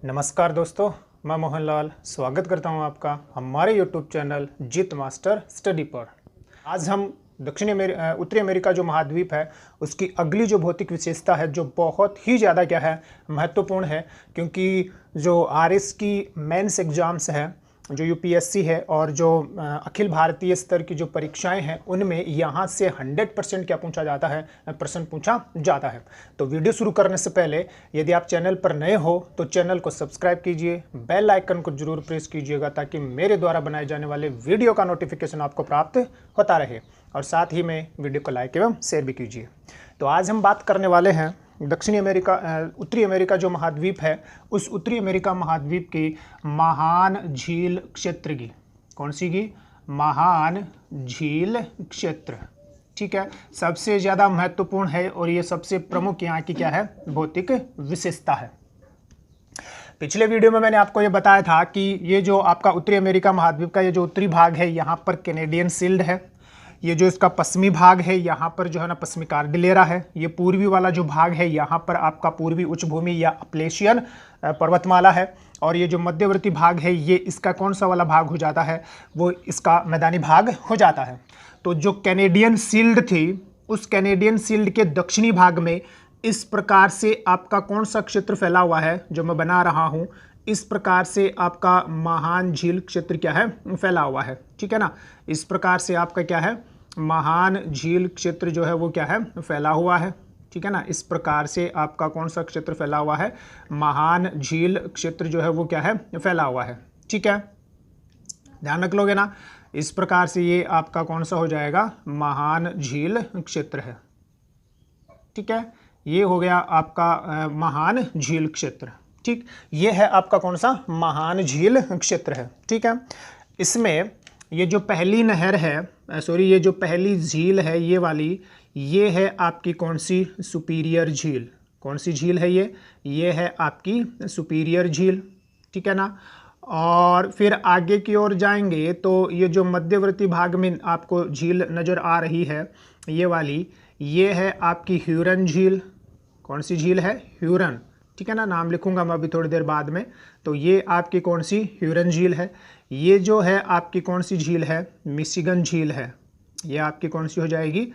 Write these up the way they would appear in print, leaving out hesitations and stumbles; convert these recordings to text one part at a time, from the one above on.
नमस्कार दोस्तों, मैं मोहनलाल स्वागत करता हूं आपका हमारे YouTube चैनल जित मास्टर स्टडी पर। आज हम उत्तरी अमेरिका जो महाद्वीप है उसकी अगली जो भौतिक विशेषता है जो बहुत ही ज़्यादा क्या है महत्वपूर्ण है, क्योंकि जो RS की मेंस एग्ज़ाम्स हैं, जो UPSC है और जो अखिल भारतीय स्तर की जो परीक्षाएं हैं उनमें यहाँ से 100% क्या पूछा जाता है, प्रश्न पूछा जाता है। तो वीडियो शुरू करने से पहले यदि आप चैनल पर नए हो तो चैनल को सब्सक्राइब कीजिए, बेल आइकन को जरूर प्रेस कीजिएगा ताकि मेरे द्वारा बनाए जाने वाले वीडियो का नोटिफिकेशन आपको प्राप्त होता रहे, और साथ ही में वीडियो को लाइक एवं शेयर भी कीजिए। तो आज हम बात करने वाले हैं उत्तरी अमेरिका जो महाद्वीप है उस उत्तरी अमेरिका महाद्वीप की महान झील क्षेत्र की। कौन सी की? महान झील क्षेत्र। ठीक है, सबसे ज़्यादा महत्वपूर्ण है और ये सबसे प्रमुख यहाँ की क्या है, भौतिक विशेषता है। पिछले वीडियो में मैंने आपको ये बताया था कि ये जो आपका उत्तरी अमेरिका महाद्वीप का ये जो उत्तरी भाग है यहाँ पर कैनेडियन शील्ड है, ये जो इसका पश्चिमी भाग है यहाँ पर जो है ना पश्चिमी कार्डिलेरा है, ये पूर्वी वाला जो भाग है यहाँ पर आपका पूर्वी उच्च भूमि या अपलेशियन पर्वतमाला है, और ये जो मध्यवर्ती भाग है ये इसका कौन सा वाला भाग हो जाता है, वो इसका मैदानी भाग हो जाता है। तो जो कैनेडियन शील्ड थी उस कैनेडियन शील्ड के दक्षिणी भाग में इस प्रकार से आपका कौन सा क्षेत्र फैला हुआ है जो मैं बना रहा हूँ, इस प्रकार से आपका महान झील क्षेत्र क्या है, फैला हुआ है। ठीक है ना, इस प्रकार से आपका क्या है, महान झील क्षेत्र जो है वो क्या है, फैला हुआ है। ठीक है ना, इस प्रकार से आपका कौन सा क्षेत्र फैला हुआ है, महान झील क्षेत्र जो है वो क्या है, फैला हुआ है। ठीक है, ध्यान रख लोगे ना, इस प्रकार से ये आपका कौन सा हो जाएगा, महान झील क्षेत्र है। ठीक है, ये हो गया आपका महान झील क्षेत्र। ठीक, ये है आपका कौन सा, महान झील क्षेत्र है। ठीक है, इसमें ये जो पहली नहर है, ये जो पहली झील है ये वाली, ये है आपकी कौन सी, सुपीरियर झील। कौन सी झील है ये है आपकी सुपीरियर झील। ठीक है ना, और फिर आगे की ओर जाएंगे तो ये जो मध्यवर्ती भाग में आपको झील नज़र आ रही है ये वाली, ये है आपकी ह्यूरन झील। कौन सी झील है, ह्यूरन। ठीक है ना, नाम लिखूंगा मैं अभी थोड़ी देर बाद में। तो ये आपकी कौन सी, ह्यूरन झील है। ये जो है आपकी कौन सी झील है, मिशिगन झील है। ये आपकी कौन सी हो जाएगी,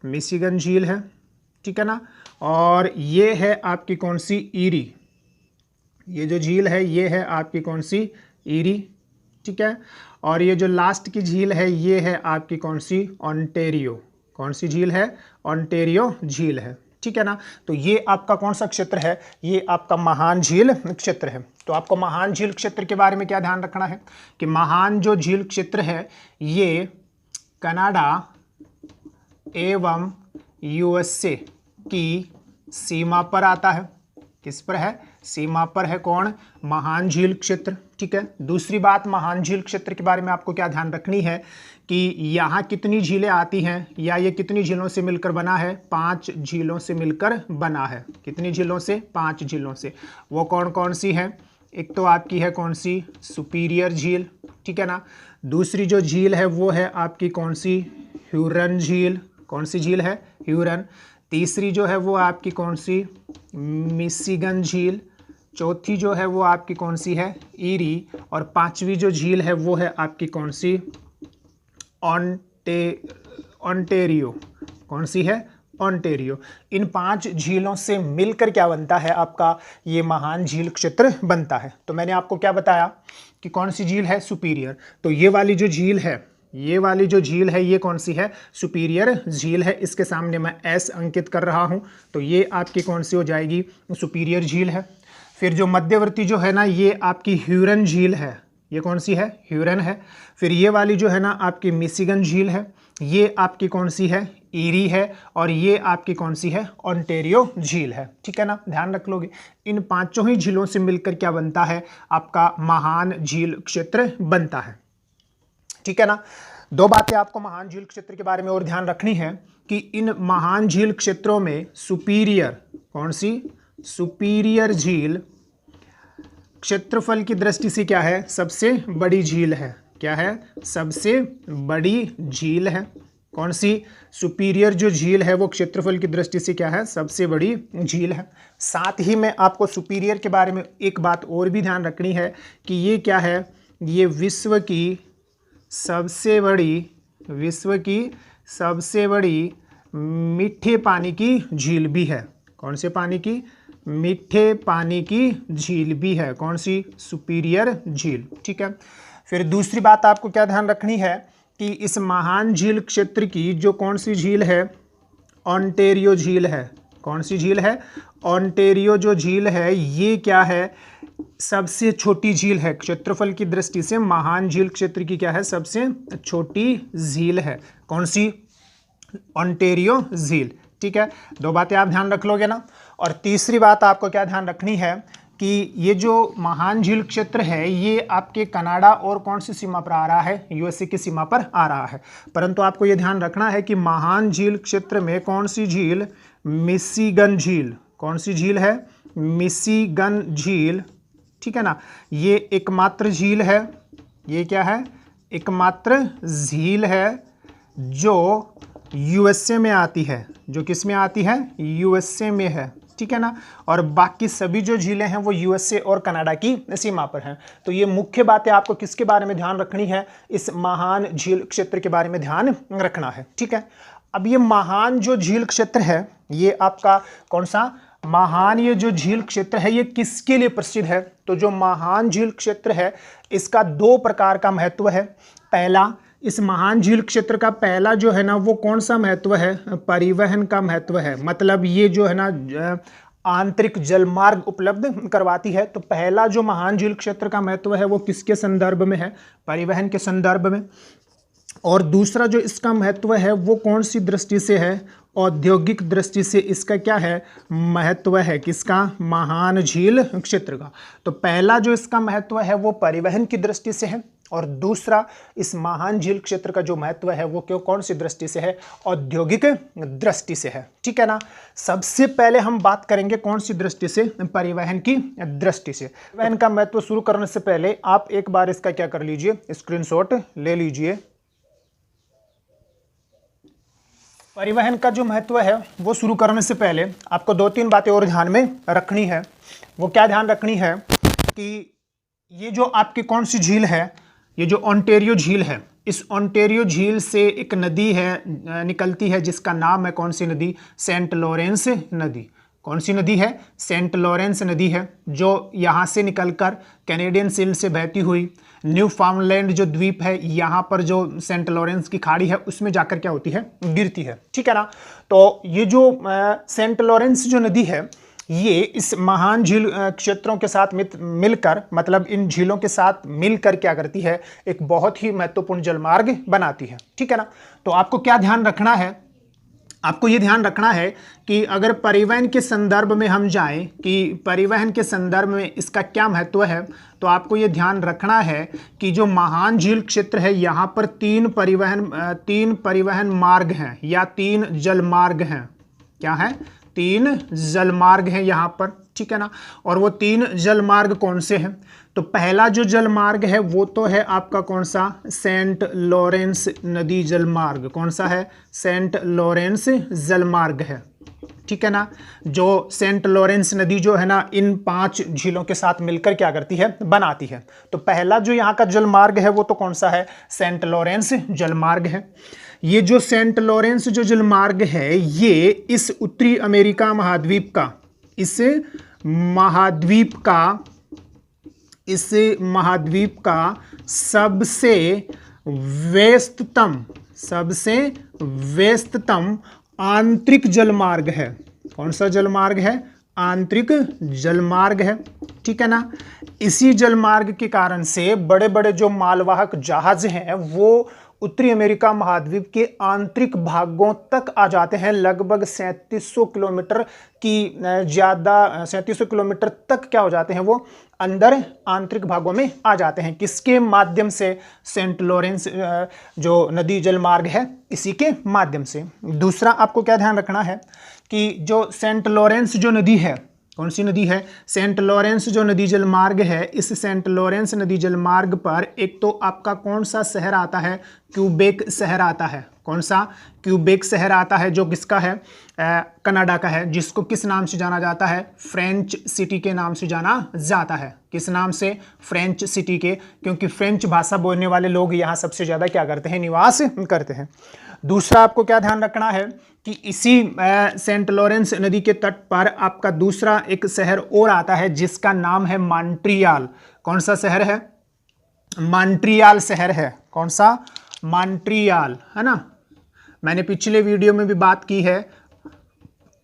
मिशिगन झील है। ठीक है ना, और ये है आपकी कौन सी, ईरी। ये जो झील है ये है आपकी कौन सी, ईरी। ठीक है, और ये जो लास्ट की झील है ये है आपकी कौन सी, ओंटारियो। कौन सी झील है, ओंटारियो झील है। ठीक है ना, तो ये आपका कौन सा क्षेत्र है, ये आपका महान झील क्षेत्र है। तो आपको महान झील क्षेत्र के बारे में क्या ध्यान रखना है कि महान जो झील क्षेत्र है ये कनाडा एवं USA की सीमा पर आता है। किस पर है, सीमा पर है कौन, महान झील क्षेत्र। ठीक है, दूसरी बात महान झील क्षेत्र के बारे में आपको क्या ध्यान रखनी है कि यहाँ कितनी झीलें आती हैं, या ये कितनी झीलों से मिलकर बना है, 5 झीलों से मिलकर बना है। कितनी झीलों से, 5 झीलों से। वो कौन कौन सी हैं, एक तो आपकी है कौन सी, सुपीरियर झील। ठीक है ना, दूसरी जो झील है वो है आपकी कौन सी, ह्यूरन झील। कौन सी झील है, ह्यूरन। तीसरी जो है वो आपकी कौन सी, मिशिगन झील। चौथी जो है वो आपकी कौन सी है, ईरी। और पांचवी जो झील है वो है आपकी कौन सी, ओंटारियो। कौन सी है, ओंटारियो। इन 5 झीलों से मिलकर क्या बनता है, आपका ये महान झील क्षेत्र बनता है। तो मैंने आपको क्या बताया कि कौन सी झील है, सुपीरियर। तो ये वाली जो झील है, ये वाली जो झील है ये कौन सी है, सुपीरियर झील है। इसके सामने मैं S अंकित कर रहा हूँ, तो ये आपकी कौन सी हो जाएगी, सुपीरियर झील है। फिर जो मध्यवर्ती जो है ना ये आपकी ह्यूरन झील है। ये कौन सी है, ह्यूरन है। फिर ये वाली जो है ना आपकी मिशिगन झील है। ये आपकी कौन सी है, ईरी है। और ये आपकी कौन सी है, ओंटारियो झील है। ठीक है ना, ध्यान रख लोगे। इन 5 ही झीलों से मिलकर क्या बनता है, आपका महान झील क्षेत्र बनता है। ठीक है ना, 2 बातें आपको महान झील क्षेत्र के बारे में और ध्यान रखनी है कि इन महान झील क्षेत्रों में सुपीरियर, कौन सी, सुपीरियर झील क्षेत्रफल की दृष्टि से क्या है, सबसे बड़ी झील है। क्या है, सबसे बड़ी झील है। कौन सी सुपीरियर जो झील है वो क्षेत्रफल की दृष्टि से क्या है, सबसे बड़ी झील है। साथ ही में आपको सुपीरियर के बारे में एक बात और भी ध्यान रखनी है कि ये क्या है, ये विश्व की सबसे बड़ी मीठे पानी की झील भी है। कौन से पानी की, मीठे पानी की झील भी है, कौन सी, सुपीरियर झील। ठीक है, फिर दूसरी बात आपको क्या ध्यान रखनी है कि इस महान झील क्षेत्र की जो कौन सी झील है, ओंटारियो झील है। कौन सी झील है, ओंटारियो जो झील है ये क्या है, सबसे छोटी झील है क्षेत्रफल की दृष्टि से। महान झील क्षेत्र की क्या है, सबसे छोटी झील है, कौन सी, ओंटारियो झील। ठीक है, दो बातें आप ध्यान रख लोगे ना। और तीसरी बात आपको क्या ध्यान रखनी है कि ये जो महान झील क्षेत्र है ये आपके कनाडा और कौन सी सीमा पर आ रहा है, यूएसए की सीमा पर आ रहा है। परंतु आपको ये ध्यान रखना है कि महान झील क्षेत्र में कौन सी झील, मिशिगन झील। कौन सी झील है, मिशिगन झील। ठीक है ना, ये एकमात्र झील है, ये क्या है, एकमात्र झील है जो यूएसए में आती है, जो किस में आती है, यूएसए में है। ठीक है ना, और बाकी सभी जो झीलें हैं वो यूएसए और कनाडा की सीमा पर हैं। तो ये मुख्य बातें आपको किसके बारे में ध्यान रखनी है, इस महान झील क्षेत्र के बारे में ध्यान रखना है। ठीक है, अब ये महान जो झील क्षेत्र है ये आपका कौन सा, महान ये जो झील क्षेत्र है ये किसके लिए प्रसिद्ध है, तो जो महान झील क्षेत्र है इसका दो प्रकार का महत्व है। पहला, इस महान झील क्षेत्र का पहला जो है ना वो कौन सा महत्व है, परिवहन का महत्व है। मतलब ये जो है ना आंतरिक जलमार्ग उपलब्ध करवाती है। तो पहला जो महान झील क्षेत्र का महत्व है वो किसके संदर्भ में है, परिवहन के संदर्भ में। और दूसरा जो इसका महत्व है वो कौन सी दृष्टि से है, औद्योगिक दृष्टि से इसका क्या है, महत्व है, किसका, महान झील क्षेत्र का। तो पहला जो इसका महत्व है वो परिवहन की दृष्टि से है और दूसरा इस महान झील क्षेत्र का जो महत्व है वो क्यों, कौन सी दृष्टि से है, औद्योगिक दृष्टि से है। ठीक है ना, सबसे पहले हम बात करेंगे कौन सी दृष्टि से, परिवहन की दृष्टि से। परिवहन का महत्व शुरू करने से पहले आप एक बार इसका क्या कर लीजिए, स्क्रीनशॉट ले लीजिए। परिवहन का जो महत्व है वो शुरू करने से पहले आपको दो तीन बातें और ध्यान में रखनी है। वो क्या ध्यान रखनी है कि ये जो आपकी कौन सी झील है, ये जो ओंटारियो झील है, इस ओंटारियो झील से एक नदी है निकलती है जिसका नाम है कौन सी नदी, सेंट लॉरेंस नदी। कौन सी नदी है, सेंट लॉरेंस नदी है, जो यहाँ से निकलकर कैनेडियन सील से बहती हुई न्यू फाउंडलैंड जो द्वीप है यहाँ पर जो सेंट लॉरेंस की खाड़ी है उसमें जाकर क्या होती है, गिरती है। ठीक है ना, तो ये जो सेंट लॉरेंस जो नदी है ये इस महान झील क्षेत्रों के साथ मिलकर, मतलब इन झीलों के साथ मिलकर क्या करती है, एक बहुत ही महत्वपूर्ण जलमार्ग बनाती है। ठीक है ना, तो आपको क्या ध्यान रखना है, आपको ये ध्यान रखना है कि अगर परिवहन के संदर्भ में हम जाएं कि परिवहन के संदर्भ में इसका क्या महत्व है, तो आपको ये ध्यान रखना है कि जो महान झील क्षेत्र है यहाँ पर तीन परिवहन मार्ग हैं या तीन जलमार्ग हैं। क्या है, तीन जलमार्ग हैं यहाँ पर। ठीक है ना, और वो तीन जलमार्ग कौन से हैं, तो पहला जो जलमार्ग है वो तो है आपका कौन सा, सेंट लॉरेंस नदी जलमार्ग। कौन सा है, सेंट लॉरेंस जलमार्ग है। ठीक है ना, जो सेंट लॉरेंस नदी जो है ना इन 5 झीलों के साथ मिलकर क्या करती है, बनाती है। तो पहला जो यहाँ का जलमार्ग है वो तो कौन सा है, सेंट लॉरेंस जलमार्ग है। ये जो सेंट लॉरेंस जो जलमार्ग है ये इस उत्तरी अमेरिका महाद्वीप का, इस महाद्वीप का सबसे व्यस्ततम आंतरिक जलमार्ग है। कौन सा जलमार्ग है, आंतरिक जलमार्ग है। ठीक है ना, इसी जलमार्ग के कारण से बड़े बड़े जो मालवाहक जहाज हैं वो उत्तरी अमेरिका महाद्वीप के आंतरिक भागों तक आ जाते हैं। लगभग 3700 किलोमीटर की ज़्यादा 3700 किलोमीटर तक क्या हो जाते हैं, वो अंदर आंतरिक भागों में आ जाते हैं। किसके माध्यम से, सेंट लॉरेंस जो नदी जलमार्ग है इसी के माध्यम से। दूसरा आपको क्या ध्यान रखना है कि जो सेंट लॉरेंस जो नदी है, कौन सी नदी है, सेंट लॉरेंस जो नदी जलमार्ग है, इस सेंट लॉरेंस नदी जलमार्ग पर एक तो आपका कौन सा शहर आता है, क्यूबेक शहर आता है। कौन सा? क्यूबेक शहर आता है, जो किसका है? कनाडा का है, जिसको किस नाम से जाना जाता है? फ्रेंच सिटी के नाम से जाना जाता है। किस नाम से? फ्रेंच सिटी के, क्योंकि फ्रेंच भाषा बोलने वाले लोग यहाँ सबसे ज़्यादा क्या करते हैं? निवास करते हैं। दूसरा आपको क्या ध्यान रखना है कि इसी सेंट लॉरेंस नदी के तट पर आपका दूसरा एक शहर और आता है, जिसका नाम है मॉन्ट्रियल। कौन सा शहर है? मॉन्ट्रियल शहर है। कौन सा? मॉन्ट्रियल, है ना। मैंने पिछले वीडियो में भी बात की है।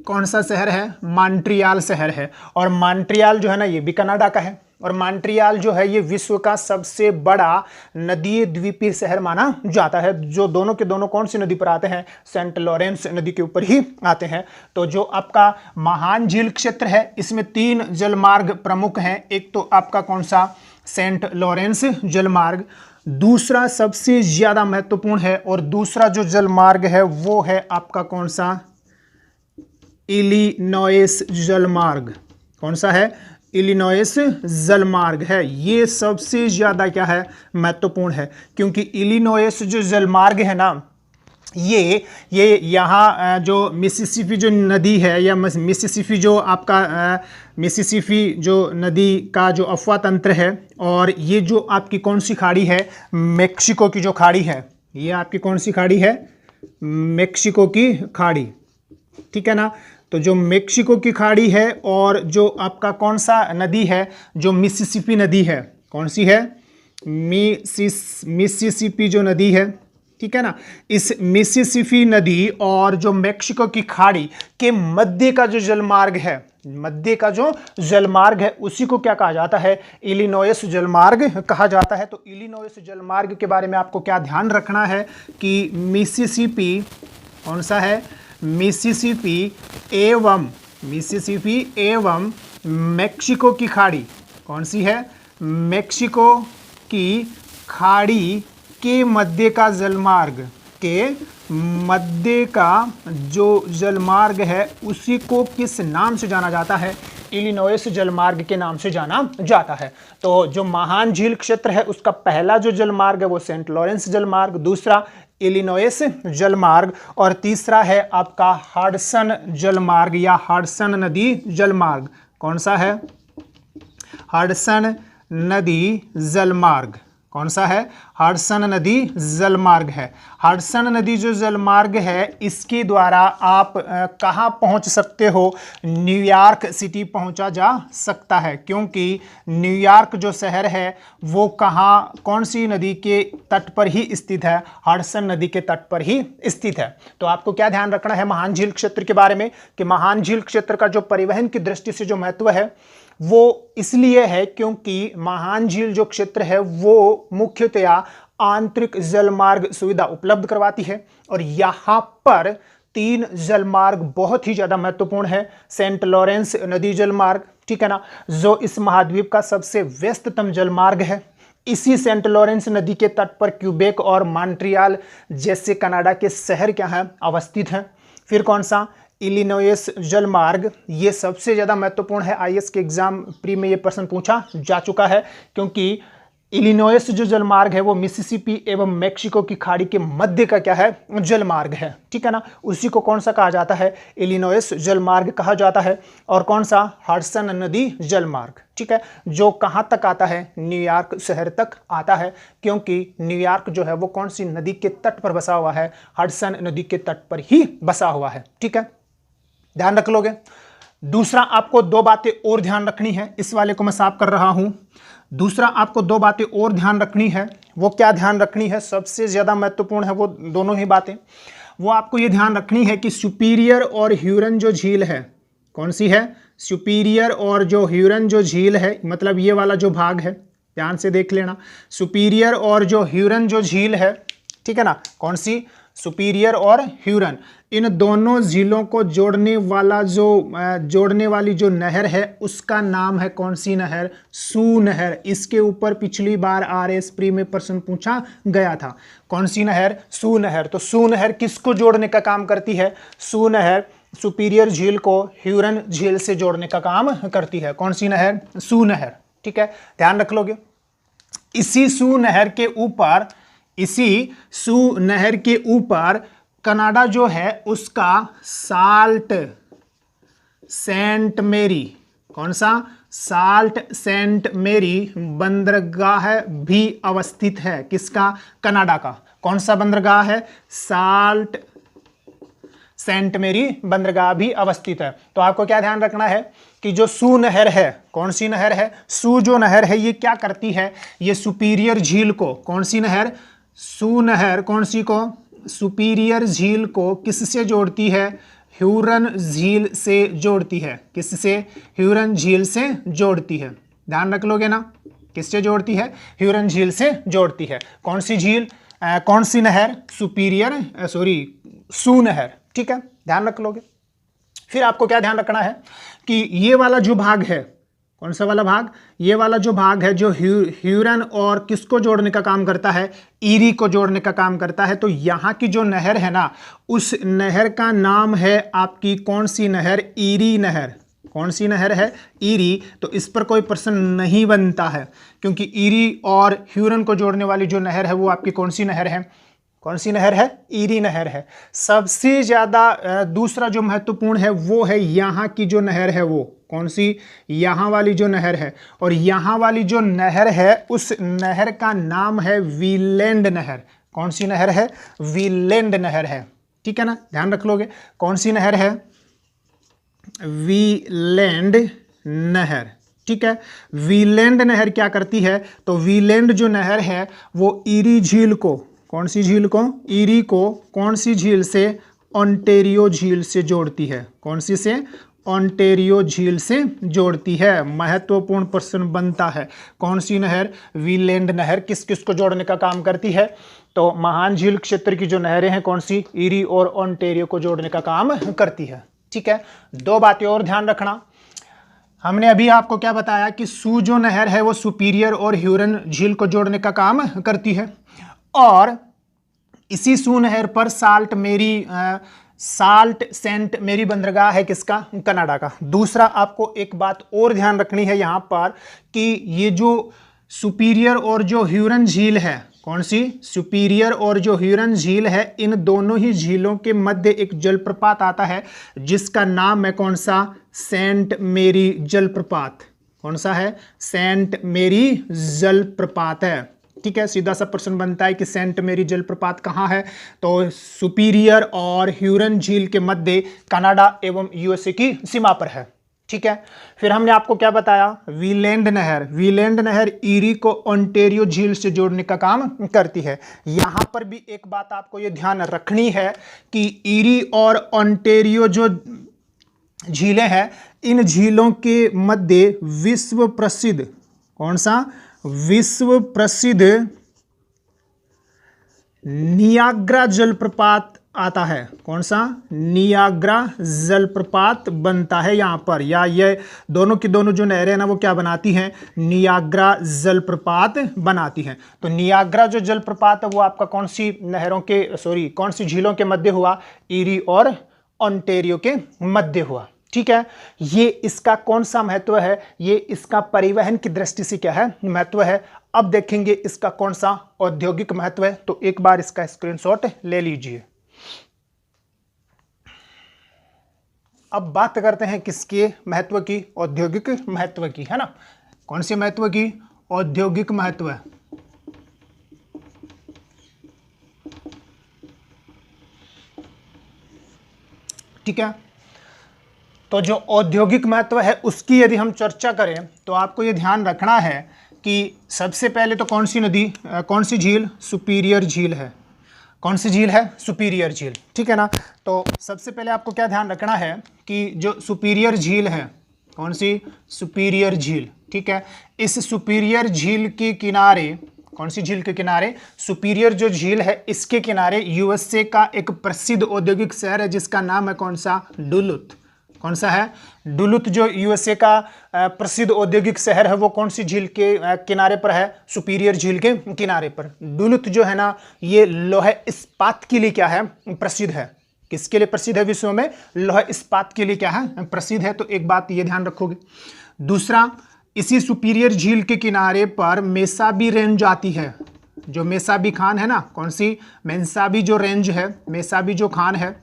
कौन सा शहर है? मॉन्ट्रियल शहर है। और मॉन्ट्रियल जो है ना, ये भी कनाडा का है। और मॉन्ट्रियल जो है ये विश्व का सबसे बड़ा नदीय द्वीपीय शहर माना जाता है, जो दोनों के दोनों कौन सी नदी पर आते हैं? सेंट लॉरेंस नदी के ऊपर ही आते हैं। तो जो आपका महान झील क्षेत्र है, इसमें 3 जलमार्ग प्रमुख हैं। एक तो आपका कौन सा? सेंट लॉरेंस जलमार्ग। दूसरा सबसे ज्यादा महत्वपूर्ण है, और दूसरा जो जलमार्ग है वो है आपका कौन सा? इलिनॉयस जलमार्ग। कौन सा है? इलिनॉयस जलमार्ग है। ये सबसे ज़्यादा क्या है? महत्वपूर्ण है, क्योंकि इलिनॉयस जो जलमार्ग है ना, ये यहाँ जो मिसिसिपी जो नदी है, या मिसिसिपी जो आपका मिसिसिपी जो नदी का जो अफवाह तंत्र है, और ये जो आपकी कौन सी खाड़ी है? मेक्सिको की जो खाड़ी है। ये आपकी कौन सी खाड़ी है? मेक्सिको की खाड़ी, ठीक है ना। तो जो मेक्सिको की खाड़ी है, और जो आपका कौन सा नदी है? जो मिसिसिपी नदी है। कौन सी है? मिसिसिपी जो नदी है, ठीक है ना। इस मिसिसिपी नदी और जो मेक्सिको की खाड़ी के मध्य का जो जलमार्ग है, मध्य का जो जलमार्ग है, उसी को क्या कहा जाता है? इलिनॉयस जलमार्ग कहा जाता है। तो इलिनॉयस जलमार्ग के बारे में आपको क्या ध्यान रखना है कि मिसिसिपी कौन सा है? मिसिसिपी एवं मेक्सिको की खाड़ी। कौन सी है? मेक्सिको की खाड़ी के मध्य का जलमार्ग, के मध्य का जो जलमार्ग है, उसी को किस नाम से जाना जाता है? इलिनॉयस जलमार्ग के नाम से जाना जाता है। तो जो महान झील क्षेत्र है, उसका पहला जो जलमार्ग है वो सेंट लॉरेंस जलमार्ग, दूसरा इलिनॉयस जलमार्ग, और तीसरा है आपका हडसन जलमार्ग या हडसन नदी जलमार्ग। कौन सा है? हडसन नदी जलमार्ग। कौन सा है? हडसन नदी जलमार्ग है। हडसन नदी जो जलमार्ग है, इसके द्वारा आप कहाँ पहुँच सकते हो? न्यूयॉर्क सिटी पहुँचा जा सकता है, क्योंकि न्यूयॉर्क जो शहर है वो कहाँ, कौन सी नदी के तट पर ही स्थित है? हडसन नदी के तट पर ही स्थित है। तो आपको क्या ध्यान रखना है महान झील क्षेत्र के बारे में कि महान झील क्षेत्र का जो परिवहन की दृष्टि से जो महत्व है वो इसलिए है क्योंकि महान झील जो क्षेत्र है वो मुख्यतया आंतरिक जलमार्ग सुविधा उपलब्ध करवाती है, और यहाँ पर 3 जलमार्ग बहुत ही ज़्यादा महत्वपूर्ण है। सेंट लॉरेंस नदी जलमार्ग, ठीक है ना, जो इस महाद्वीप का सबसे व्यस्ततम जलमार्ग है। इसी सेंट लॉरेंस नदी के तट पर क्यूबेक और मॉन्ट्रियल जैसे कनाडा के शहर क्या हैं? अवस्थित हैं। फिर कौन सा? इलिनॉयस जलमार्ग। ये सबसे ज़्यादा महत्वपूर्ण है। आईएएस के एग्जाम प्री में ये प्रश्न पूछा जा चुका है, क्योंकि इलिनॉयस जो जलमार्ग है वो मिसिसिपी एवं मेक्सिको की खाड़ी के मध्य का क्या है? जलमार्ग है, ठीक है ना। उसी को कौन सा कहा जाता है? इलिनॉयस जलमार्ग कहा जाता है। और कौन सा? हडसन नदी जलमार्ग, ठीक है, जो कहाँ तक आता है? न्यूयॉर्क शहर तक आता है, क्योंकि न्यूयॉर्क जो है वो कौन सी नदी के तट पर बसा हुआ है? हडसन नदी के तट पर ही बसा हुआ है, ठीक है, ध्यान रख लोगे। दूसरा आपको 2 बातें और ध्यान रखनी है, इस वाले को मैं साफ कर रहा हूं। दूसरा आपको 2 बातें और ध्यान रखनी है। वो क्या ध्यान रखनी है? सबसे ज़्यादा महत्वपूर्ण है वो दोनों ही बातें। वो आपको ये ध्यान रखनी है कि सुपीरियर और ह्यूरन जो झील है, कौन सी है? सुपीरियर और जो ह्यूरन जो झील है, मतलब ये वाला जो भाग है, ध्यान से देख लेना। सुपीरियर और जो ह्यूरन जो झील है, ठीक है ना, कौन सी? सुपीरियर और ह्यूरन, इन दोनों झीलों को जोड़ने वाली जो नहर है उसका नाम है कौन सी नहर? सू नहर। इसके ऊपर पिछली बार आरएस प्री में प्रश्न पूछा गया था। कौन सी नहर? सू नहर। तो सू नहर किसको जोड़ने का काम करती है? सू नहर सुपीरियर झील को ह्यूरन झील से जोड़ने का काम करती है। कौन सी नहर? सू नहर, ठीक है, ध्यान रख लोगे। इसी सू नहर के ऊपर इसी सू नहर के ऊपर कनाडा जो है उसका साल्ट सेंट मेरी, कौन सा, साल्ट सेंट मेरी बंदरगाह भी अवस्थित है। किसका, कनाडा का। कौन सा बंदरगाह है, साल्ट सेंट मेरी बंदरगाह भी अवस्थित है। तो आपको क्या ध्यान रखना है कि जो सू नहर है, कौन सी नहर है, सू जो नहर है ये क्या करती है, ये सुपीरियर झील को, कौन सी नहर, सू नहर कौन सी को, सुपीरियर झील को किससे जोड़ती है, ह्यूरन झील से जोड़ती है। किससे, ह्यूरन झील से जोड़ती है। ध्यान रख लोगे ना, किससे जोड़ती है, ह्यूरन झील से जोड़ती है। कौन सी झील, कौन सी नहर, सुपीरियर सू नहर। ठीक है, ध्यान रख लोगे। फिर आपको क्या ध्यान रखना है कि ये वाला जो भाग है, कौन सा वाला भाग, ये वाला जो भाग है जो ह्यूरन और किसको जोड़ने का काम करता है, ईरी को जोड़ने का काम करता है। तो यहाँ की जो नहर है ना, उस नहर का नाम है आपकी कौन सी नहर, ईरी नहर। कौन सी नहर है, ईरी। तो इस पर कोई प्रश्न नहीं बनता है, क्योंकि ईरी और ह्यूरन को जोड़ने वाली जो नहर है वो आपकी कौन सी नहर है, कौन सी नहर है, ईरी नहर है। सबसे ज़्यादा दूसरा जो महत्वपूर्ण है वो है यहाँ की जो नहर है, वो कौन सी, यहाँ वाली जो नहर है। और यहाँ वाली जो नहर है उस नहर का नाम है वीलैंड नहर। कौन सी नहर है, वीलैंड नहर है। ठीक है ना, ध्यान रख लोगे। कौन सी नहर है, वीलैंड नहर। ठीक है, वीलैंड नहर क्या करती है, तो वीलैंड जो नहर है वो ईरी झील को, कौन सी झील को, ईरी को कौन सी झील से, ओंटारियो झील से जोड़ती है। कौन सी से, ओंटारियो झील से जोड़ती है। महत्वपूर्ण प्रश्न बनता है, कौन सी नहर, वीलैंड नहर किस किस को जोड़ने का काम करती है, तो महान झील क्षेत्र की जो नहरें हैं कौन सी, ईरी और ओंटारियो को जोड़ने का काम करती है। ठीक है, दो बातें और ध्यान रखना। हमने अभी आपको क्या बताया कि सू जो नहर है वो सुपीरियर और ह्यूरन झील को जोड़ने का काम करती है, और इसी सू नहर पर साल्ट सेंट मेरी बंदरगाह है किसका, कनाडा का। दूसरा आपको एक बात और ध्यान रखनी है यहाँ पर कि ये जो सुपीरियर और जो ह्यूरन झील है, कौन सी, सुपीरियर और जो ह्यूरन झील है, इन दोनों ही झीलों के मध्य एक जलप्रपात आता है जिसका नाम है कौन सा, सेंट मेरी जलप्रपात। कौन सा है, सेंट मेरी जलप्रपात है। ठीक है, सीधा सा प्रश्न बनता है कि सेंट मेरी जलप्रपात कहाँ है, तो सुपीरियर और ह्यूरन झील के मध्य कनाडा एवं यूएसए की सीमा पर है। ठीक है, फिर हमने आपको क्या बताया, वीलैंड नहर ईरी को ओंटारियो झील से जोड़ने का काम करती है। यहां पर भी एक बात आपको ये ध्यान रखनी है कि ईरी और ओंटारियो जो झीलें हैं, इन झीलों के मध्य विश्व प्रसिद्ध, कौन सा, विश्व प्रसिद्ध नियाग्रा जलप्रपात आता है। कौन सा, नियाग्रा जलप्रपात बनता है यहाँ पर, या ये दोनों की दोनों जो नहरें हैं ना वो क्या बनाती हैं, नियाग्रा जलप्रपात बनाती हैं। तो नियाग्रा जो जलप्रपात है वो आपका कौन सी नहरों के, कौन सी झीलों के मध्य हुआ, ईरी और ओंटारियो के मध्य हुआ। ठीक है, ये इसका कौन सा महत्व है, ये इसका परिवहन की दृष्टि से क्या है, महत्व है। अब देखेंगे इसका कौन सा औद्योगिक महत्व है, तो एक बार इसका स्क्रीनशॉट ले लीजिए। अब बात करते हैं किसके महत्व की, औद्योगिक महत्व की, है ना। कौन से महत्व की, औद्योगिक महत्व है। ठीक है, तो जो औद्योगिक महत्व है उसकी यदि हम चर्चा करें तो आपको ये ध्यान रखना है कि सबसे पहले तो कौन सी नदी, कौन सी झील, सुपीरियर झील है। कौन सी झील है, सुपीरियर झील। ठीक है ना, तो सबसे पहले आपको क्या ध्यान रखना है कि जो सुपीरियर झील है, कौन सी, सुपीरियर झील। ठीक है, इस सुपीरियर झील के किनारे, कौन सी झील के किनारे, सुपीरियर जो झील है इसके किनारे यूएसए का एक प्रसिद्ध औद्योगिक शहर है जिसका नाम है कौन सा, डुलुथ। कौन सा है, डुलुथ। जो यूएसए का प्रसिद्ध औद्योगिक शहर है वो कौन सी झील के किनारे पर है, सुपीरियर झील के किनारे पर। डुलुथ जो है ना, ये लोहे इस्पात के लिए क्या है, प्रसिद्ध है। किसके लिए प्रसिद्ध है विश्व में, लोहे इस्पात के लिए क्या है, प्रसिद्ध है। तो एक बात ये ध्यान रखोगे। दूसरा, इसी सुपीरियर झील के किनारे पर मेसाबी रेंज आती है। जो मेसाबी खान है ना, कौन सी, मेसाबी जो रेंज है, मेसाबी जो खान है,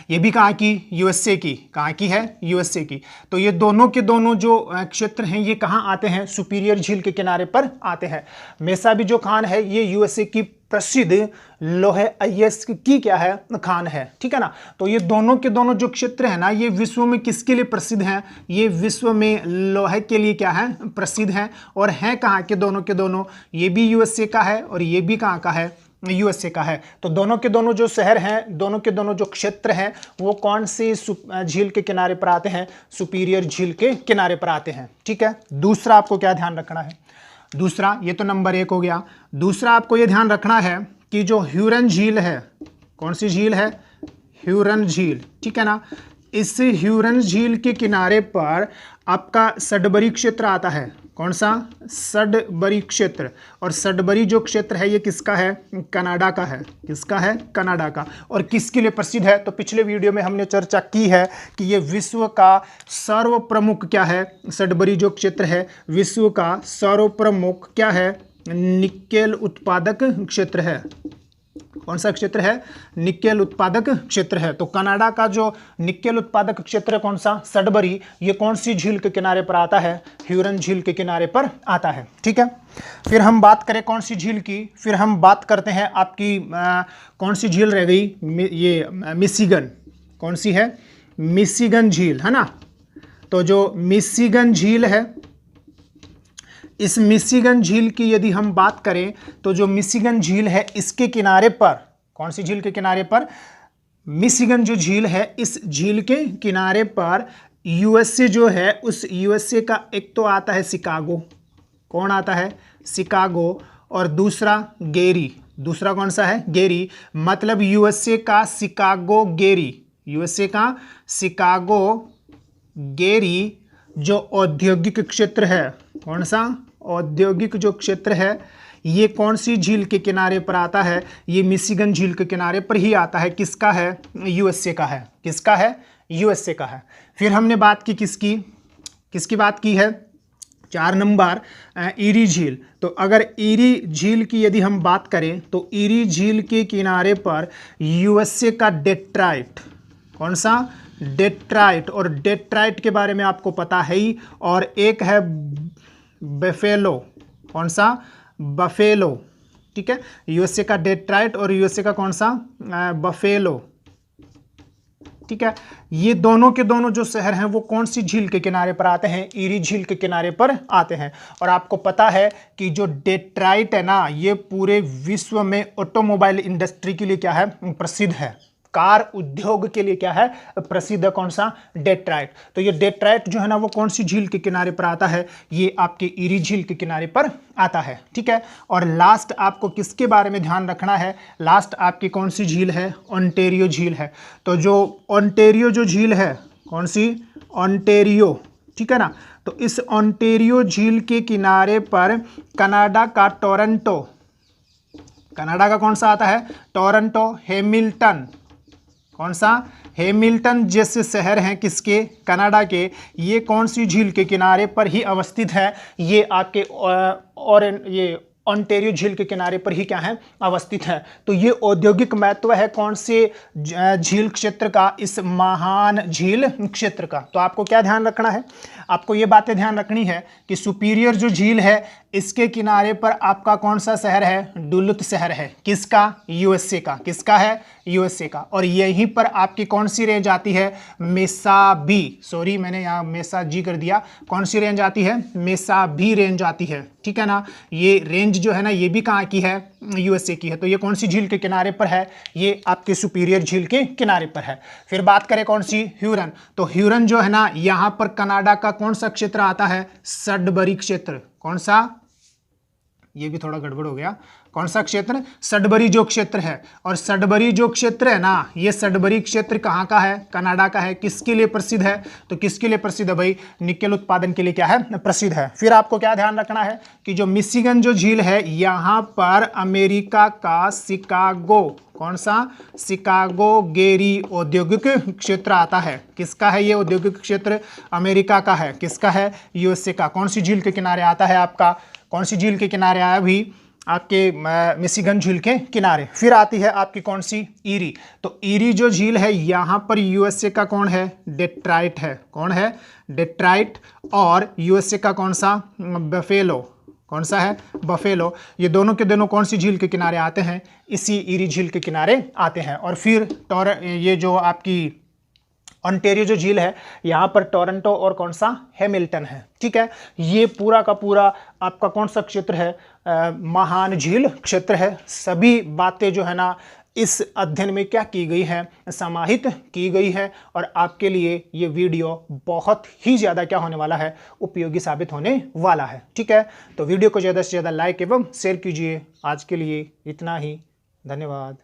ये भी कहाँ की, यूएसए की। कहाँ की है, यूएसए की। तो ये दोनों के दोनों जो क्षेत्र हैं ये कहाँ आते हैं, सुपीरियर झील के किनारे पर आते हैं। मेसाबी जो खान है ये यूएसए की प्रसिद्ध लोहे अयस्क की क्या है, खान है, ठीक है ना। तो ये दोनों के दोनों जो क्षेत्र है ना, ये विश्व में किसके लिए प्रसिद्ध हैं, ये विश्व में लोहे के लिए क्या है, प्रसिद्ध हैं। और हैं कहाँ के दोनों के दोनों, ये भी यूएसए का है और ये भी कहाँ का है, यूएसए का है। तो दोनों के दोनों जो शहर हैं, दोनों के दोनों जो क्षेत्र हैं, वो कौन सी झील के किनारे पर आते हैं, सुपीरियर झील के किनारे पर आते हैं, ठीक है। दूसरा आपको क्या ध्यान रखना है, दूसरा, ये तो नंबर 1 हो गया। दूसरा आपको ये ध्यान रखना है कि जो ह्यूरन झील है, कौन सी झील है, ह्यूरन झील, ठीक है ना। इस ह्यूरन झील के किनारे पर आपका सडबरी क्षेत्र आता है। कौन सा, सडबरी क्षेत्र। और सडबरी जो क्षेत्र है ये किसका है, कनाडा का है। किसका है, कनाडा का। और किसके लिए प्रसिद्ध है, तो पिछले वीडियो में हमने चर्चा की है कि ये विश्व का सर्व प्रमुख क्या है, सडबरी जो क्षेत्र है विश्व का सर्व प्रमुख क्या है, निकेल उत्पादक क्षेत्र है। कौन सा क्षेत्र है, निकेल उत्पादक क्षेत्र है। तो कनाडा का जो निकेल उत्पादक क्षेत्र है कौन सा, सडबरी, ये कौन सी झील के किनारे पर आता है, ह्यूरन झील के किनारे पर आता है, ठीक है। फिर हम बात करें कौन सी झील की, फिर हम बात करते हैं आपकी कौन सी झील रह गई, ये मिशिगन। कौन सी है, मिशिगन झील, है ना। तो जो मिशिगन झील है, इस मिशिगन झील की यदि हम बात करें तो जो मिशिगन झील है इसके किनारे पर, कौन सी झील के किनारे पर, मिशिगन जो झील है, इस झील के किनारे पर यूएसए जो है, उस यूएसए का एक तो आता है शिकागो। कौन आता है, शिकागो। और दूसरा गेरी। दूसरा कौन सा है, गेरी। मतलब यूएसए का शिकागो गेरी, यूएसए का शिकागो गेरी जो औद्योगिक क्षेत्र है। कौन सा, औद्योगिक जो क्षेत्र है ये कौन सी झील के किनारे पर आता है, ये मिशिगन झील के किनारे पर ही आता है। किसका है, यूएसए का है। किसका है, यूएसए का है। फिर हमने बात की किसकी, किसकी बात की है, 4 नंबर ईरी झील। तो अगर ईरी झील की यदि हम बात करें तो ईरी झील के किनारे पर यूएसए का डेट्राइट। कौन सा, डेट्राइट। और डेट्राइट के बारे में आपको पता है ही। और एक है बफेलो। कौन सा, बफेलो, ठीक है। यूएसए का डेट्राइट और यूएसए का कौन सा, बफेलो, ठीक है। ये दोनों के दोनों जो शहर हैं वो कौन सी झील के किनारे पर आते हैं, ईरी झील के किनारे पर आते हैं। और आपको पता है कि जो डेट्राइट है ना, ये पूरे विश्व में ऑटोमोबाइल इंडस्ट्री के लिए क्या है, प्रसिद्ध है। कार उद्योग के लिए क्या है, प्रसिद्ध है। कौन सा, डेट्राइट। तो ये डेट्राइट जो है ना वो कौन सी झील के किनारे पर आता है, ये आपके ईरी झील के किनारे पर आता है, ठीक है। और लास्ट आपको किसके बारे में ध्यान रखना है, लास्ट आपकी कौन सी झील है, ओंटारियो झील है। तो जो ओंटारियो जो झील है, कौन सी, ओंटारियो, ठीक है ना। तो इस ओंटारियो झील के किनारे पर कनाडा का टोरंटो, कनाडा का कौन सा आता है, टोरंटो, हैमिल्टन। कौन सा, हैमिल्टन जैसे शहर हैं किसके, कनाडा के, ये कौन सी झील के किनारे पर ही अवस्थित है, ये आपके और ये ओंटारियो झील के किनारे पर ही क्या है, अवस्थित है। तो ये औद्योगिक महत्व है कौन से झील क्षेत्र का, इस महान झील क्षेत्र का। तो आपको क्या ध्यान रखना है, आपको ये बातें ध्यान रखनी है कि सुपीरियर जो झील है इसके किनारे पर आपका कौन सा शहर है, डुलुथ शहर है। किसका, यूएसए का। किसका है, यूएसए का। और यहीं पर आपकी कौन सी रेंज आती है, मेसाबी, सॉरी मैंने यहाँ मेसा जी कर दिया, कौन सी रेंज आती है, मेसाबी रेंज आती है, ठीक है ना। ये रेंज जो है ना ये भी कहाँ की है, यूएसए की है। तो ये कौन सी झील के किनारे पर है, ये आपके सुपीरियर झील के किनारे पर है। फिर बात करें कौन सी, ह्यूरन। तो ह्यूरन जो है ना यहाँ पर कनाडा का कौन सा क्षेत्र आता है, सडबरी क्षेत्र। कौन सा, ये भी थोड़ा गड़बड़ हो गया, कौन सा क्षेत्र, सडबरी जो क्षेत्र है। और सडबरी जो क्षेत्र है ना, ये सडबरी क्षेत्र कहाँ का है, कनाडा का है। किसके लिए प्रसिद्ध है, तो किसके लिए प्रसिद्ध है भाई, निकेल उत्पादन के लिए क्या है, प्रसिद्ध है। फिर आपको क्या ध्यान रखना है कि जो मिशिगन जो झील है यहाँ पर अमेरिका का शिकागो, कौन सा, शिकागो गेरी औद्योगिक क्षेत्र आता है। किसका है ये औद्योगिक क्षेत्र, अमेरिका का है। किसका है, यूएसए का। कौन सी झील के किनारे आता है आपका, कौन सी झील के किनारे आया भी, आपके मिशिगन झील के किनारे। फिर आती है आपकी कौन सी, ईरी। तो ईरी जो झील है यहाँ पर यूएसए का कौन है, डेट्राइट है। कौन है, डेट्राइट। और यूएसए का कौन सा, बफेलो। कौन सा है, बफेलो। ये दोनों के दोनों कौन सी झील के किनारे आते हैं, इसी ईरी झील के किनारे आते हैं। और फिर ये जो आपकी ऑन्टेरियो जो झील है, यहाँ पर टोरंटो और कौन सा, हैमिल्टन है। ठीक है, ये पूरा का पूरा आपका कौन सा क्षेत्र है, महान झील क्षेत्र है। सभी बातें जो है ना इस अध्ययन में क्या की गई है, समाहित की गई है। और आपके लिए ये वीडियो बहुत ही ज़्यादा क्या होने वाला है, उपयोगी साबित होने वाला है। ठीक है, तो वीडियो को ज़्यादा से ज़्यादा लाइक एवं शेयर कीजिए। आज के लिए इतना ही, धन्यवाद।